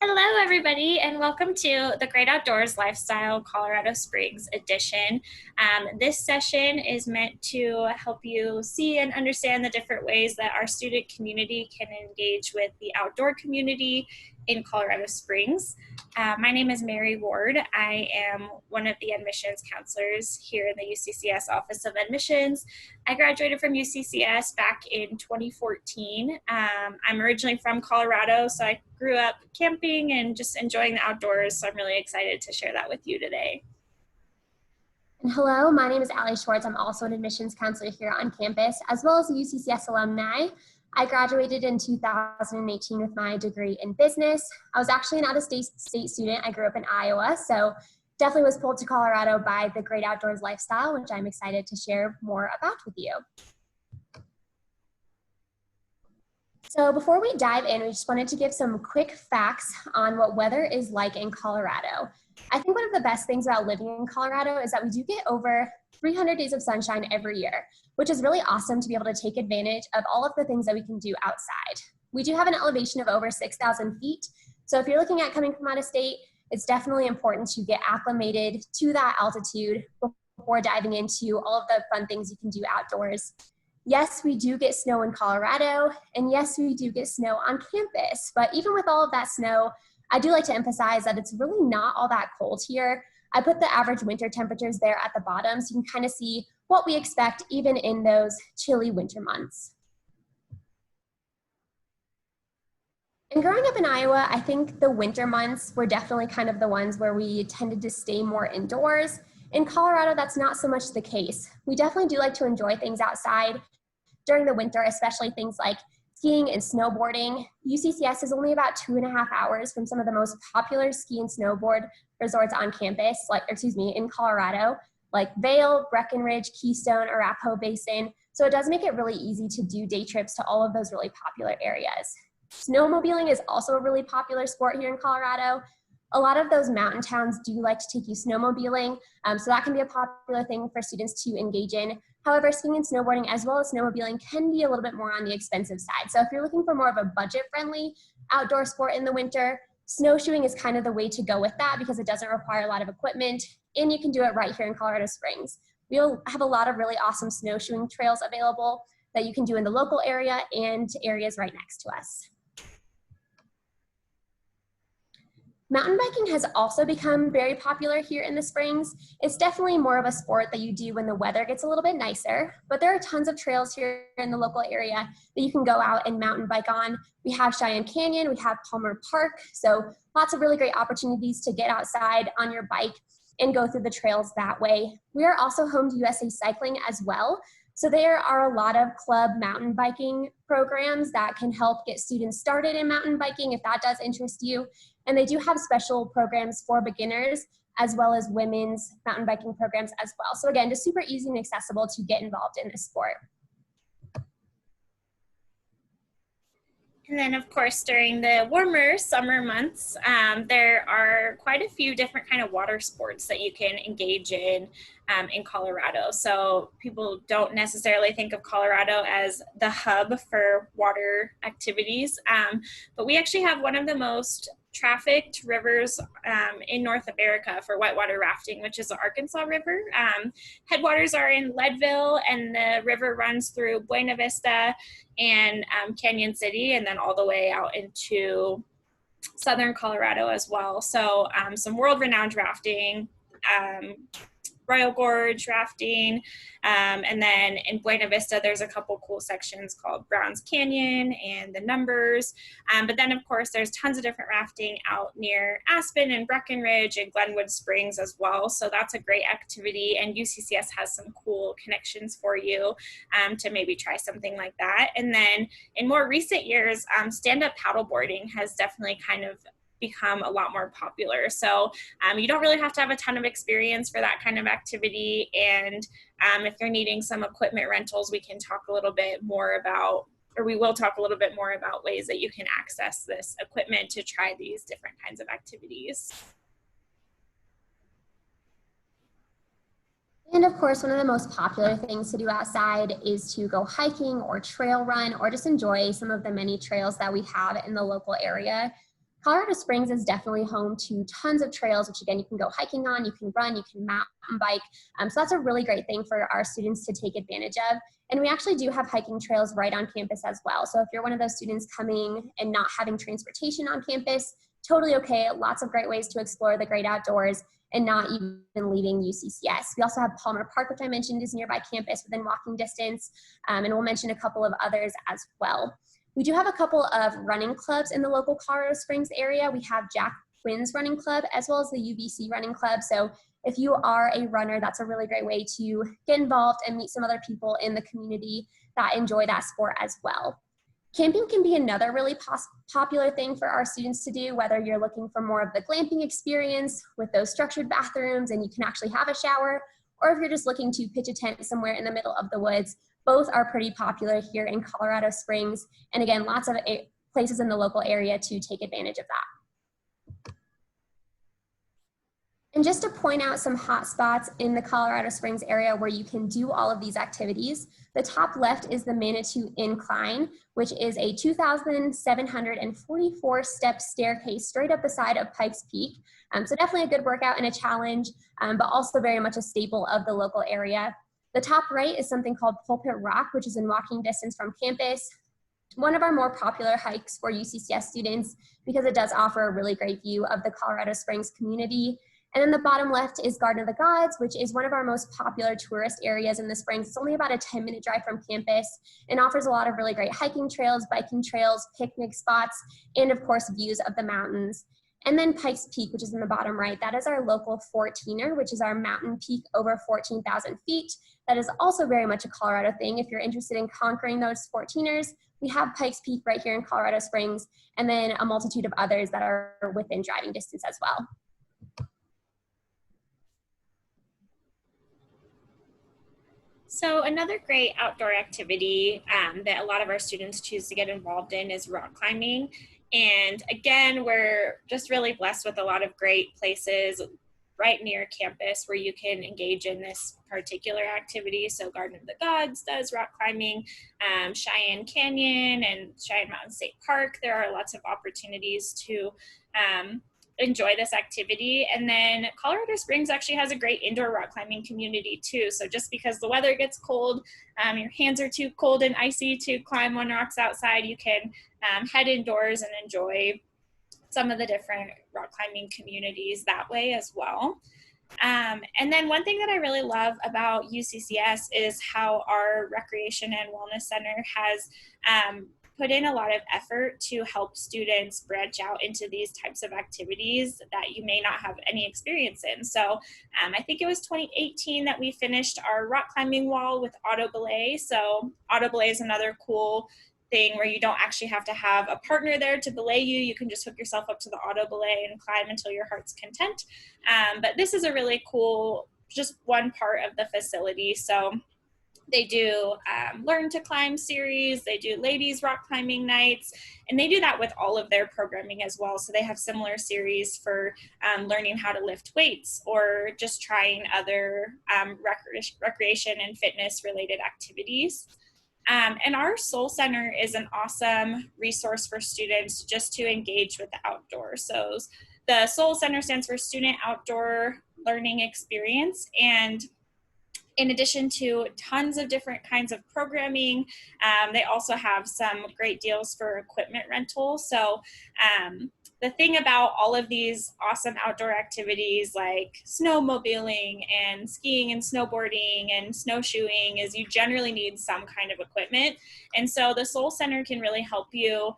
Hello, everybody, and welcome to the Great Outdoors Lifestyle Colorado Springs edition. This session is meant to help you see and understand the different ways that our student community can engage with the outdoor community in Colorado Springs. My name is Mary Ward. I am one of the admissions counselors here in the UCCS Office of Admissions. I graduated from UCCS back in 2014. I'm originally from Colorado, so I grew up camping and just enjoying the outdoors, so I'm really excited to share that with you today. And hello, my name is Allie Schwartz. I'm also an admissions counselor here on campus, as well as a UCCS alumni. I graduated in 2018 with my degree in business. I was actually an out-of-state student. I grew up in Iowa, so definitely was pulled to Colorado by the great outdoors lifestyle, which I'm excited to share more about with you. So before we dive in, we just wanted to give some quick facts on what weather is like in Colorado. I think one of the best things about living in Colorado is that we do get over 300 days of sunshine every year, which is really awesome to be able to take advantage of all of the things that we can do outside. We do have an elevation of over 6,000 feet. So if you're looking at coming from out of state, it's definitely important to get acclimated to that altitude before diving into all of the fun things you can do outdoors. Yes, we do get snow in Colorado, and yes, we do get snow on campus. But even with all of that snow, I do like to emphasize that it's really not all that cold here. I put the average winter temperatures there at the bottom so you can kind of see what we expect even in those chilly winter months. And growing up in Iowa, I think the winter months were definitely kind of the ones where we tended to stay more indoors. In Colorado, that's not so much the case. We definitely do like to enjoy things outside during the winter, especially things like skiing and snowboarding. UCCS is only about 2.5 hours from some of the most popular ski and snowboard resorts on campus, in Colorado, like Vail, Breckenridge, Keystone, Arapahoe Basin. So it does make it really easy to do day trips to all of those really popular areas. Snowmobiling is also a really popular sport here in Colorado. A lot of those mountain towns do like to take you snowmobiling, so that can be a popular thing for students to engage in. However, skiing and snowboarding as well as snowmobiling can be a little bit more on the expensive side. So if you're looking for more of a budget-friendly outdoor sport in the winter, snowshoeing is kind of the way to go with that because it doesn't require a lot of equipment, and you can do it right here in Colorado Springs. We'll have a lot of really awesome snowshoeing trails available that you can do in the local area and areas right next to us. Mountain biking has also become very popular here in the Springs. It's definitely more of a sport that you do when the weather gets a little bit nicer, but there are tons of trails here in the local area that you can go out and mountain bike on. We have Cheyenne Canyon, we have Palmer Park, so lots of really great opportunities to get outside on your bike and go through the trails that way. We are also home to USA Cycling as well. So there are a lot of club mountain biking programs that can help get students started in mountain biking if that does interest you. And they do have special programs for beginners as well as women's mountain biking programs as well. So again, just super easy and accessible to get involved in this sport. And then, of course, during the warmer summer months, there are quite a few different kind of water sports that you can engage in Colorado. So people don't necessarily think of Colorado as the hub for water activities, but we actually have one of the most trafficked rivers in North America for whitewater rafting, which is the Arkansas River. Headwaters are in Leadville, and the river runs through Buena Vista and Canyon City, and then all the way out into southern Colorado as well. So some world-renowned rafting, Royal Gorge rafting, and then in Buena Vista there's a couple cool sections called Browns Canyon and the Numbers, but then of course there's tons of different rafting out near Aspen and Breckenridge and Glenwood Springs as well, so that's a great activity, and UCCS has some cool connections for you to maybe try something like that. And then in more recent years, stand-up paddleboarding has definitely kind of become a lot more popular. So you don't really have to have a ton of experience for that kind of activity. And if you're needing some equipment rentals, we can talk a little bit more about, or we will talk a little bit more about ways that you can access this equipment to try these different kinds of activities. And of course, one of the most popular things to do outside is to go hiking or trail run or just enjoy some of the many trails that we have in the local area. Colorado Springs is definitely home to tons of trails, which again, you can go hiking on, you can run, you can mountain bike. So that's a really great thing for our students to take advantage of. And we actually do have hiking trails right on campus as well. So if you're one of those students coming and not having transportation on campus, totally okay. Lots of great ways to explore the great outdoors and not even leaving UCCS. We also have Palmer Park, which I mentioned is nearby campus within walking distance, and we'll mention a couple of others as well. We do have a couple of running clubs in the local Colorado Springs area. We have Jack Quinn's Running Club as well as the UBC Running Club. So if you are a runner, that's a really great way to get involved and meet some other people in the community that enjoy that sport as well. Camping can be another really popular thing for our students to do, whether you're looking for more of the glamping experience with those structured bathrooms and you can actually have a shower, or if you're just looking to pitch a tent somewhere in the middle of the woods. Both are pretty popular here in Colorado Springs. And again, lots of places in the local area to take advantage of that. And just to point out some hot spots in the Colorado Springs area where you can do all of these activities, the top left is the Manitou Incline, which is a 2,744 step staircase straight up the side of Pikes Peak. So definitely a good workout and a challenge, but also very much a staple of the local area. The top right is something called Pulpit Rock, which is in walking distance from campus. One of our more popular hikes for UCCS students because it does offer a really great view of the Colorado Springs community. And then the bottom left is Garden of the Gods, which is one of our most popular tourist areas in the Springs. It's only about a 10-minute drive from campus and offers a lot of really great hiking trails, biking trails, picnic spots, and of course, views of the mountains. And then Pikes Peak, which is in the bottom right, that is our local 14er, which is our mountain peak over 14,000 feet. That is also very much a Colorado thing. If you're interested in conquering those 14ers, we have Pikes Peak right here in Colorado Springs, and then a multitude of others that are within driving distance as well. So another great outdoor activity that a lot of our students choose to get involved in is rock climbing. And again, we're just really blessed with a lot of great places right near campus where you can engage in this particular activity. So Garden of the Gods does rock climbing, Cheyenne Canyon and Cheyenne Mountain State Park. There are lots of opportunities to enjoy this activity. And then Colorado Springs actually has a great indoor rock climbing community too. So just because the weather gets cold, your hands are too cold and icy to climb on rocks outside, you can head indoors and enjoy some of the different rock climbing communities that way as well. And then one thing that I really love about UCCS is how our Recreation and Wellness Center has put in a lot of effort to help students branch out into these types of activities that you may not have any experience in. So I think it was 2018 that we finished our rock climbing wall with auto belay. So auto belay is another cool thing where you don't actually have to have a partner there to belay you. You can just hook yourself up to the auto belay and climb until your heart's content. But this is a really cool, just one part of the facility. So they do Learn to Climb series, they do ladies rock climbing nights, and they do that with all of their programming as well. So they have similar series for learning how to lift weights or just trying other recreation and fitness related activities. And our Soul Center is an awesome resource for students just to engage with the outdoors. So the Soul Center stands for Student Outdoor Learning Experience, and in addition to tons of different kinds of programming, they also have some great deals for equipment rental. So the thing about all of these awesome outdoor activities like snowmobiling and skiing and snowboarding and snowshoeing is you generally need some kind of equipment. And so the Soul Center can really help you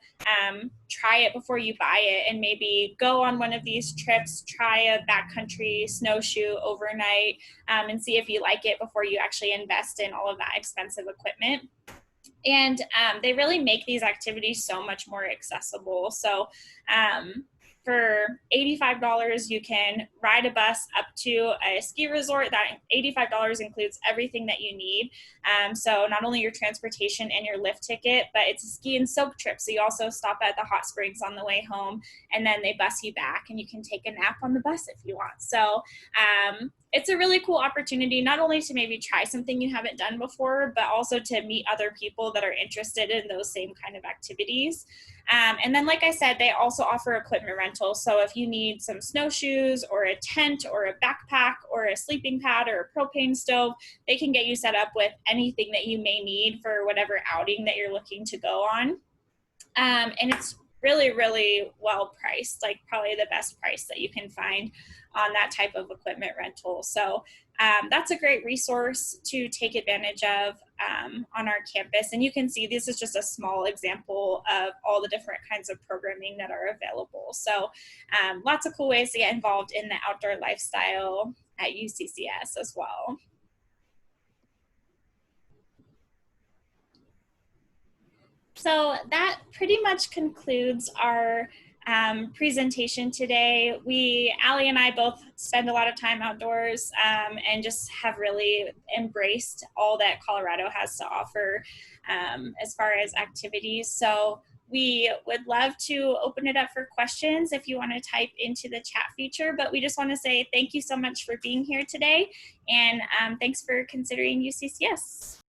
try it before you buy it and maybe go on one of these trips, try a backcountry snowshoe overnight and see if you like it before you actually invest in all of that expensive equipment. And they really make these activities so much more accessible. So for $85, you can ride a bus up to a ski resort. That $85 includes everything that you need. So not only your transportation and your lift ticket, but it's a ski and soak trip. So you also stop at the hot springs on the way home, and then they bus you back, and you can take a nap on the bus if you want. So it's a really cool opportunity, not only to maybe try something you haven't done before, but also to meet other people that are interested in those same kind of activities. And then, like I said, they also offer equipment rental. So if you need some snowshoes or a tent or a backpack or a sleeping pad or a propane stove, they can get you set up with anything that you may need for whatever outing that you're looking to go on. And it's really, really well priced, like probably the best price that you can find on that type of equipment rental. So that's a great resource to take advantage of on our campus. And you can see this is just a small example of all the different kinds of programming that are available. So lots of cool ways to get involved in the outdoor lifestyle at UCCS as well. So that pretty much concludes our presentation today. Allie and I both spend a lot of time outdoors and just have really embraced all that Colorado has to offer as far as activities. So we would love to open it up for questions if you want to type into the chat feature, but we just want to say thank you so much for being here today, and thanks for considering UCCS.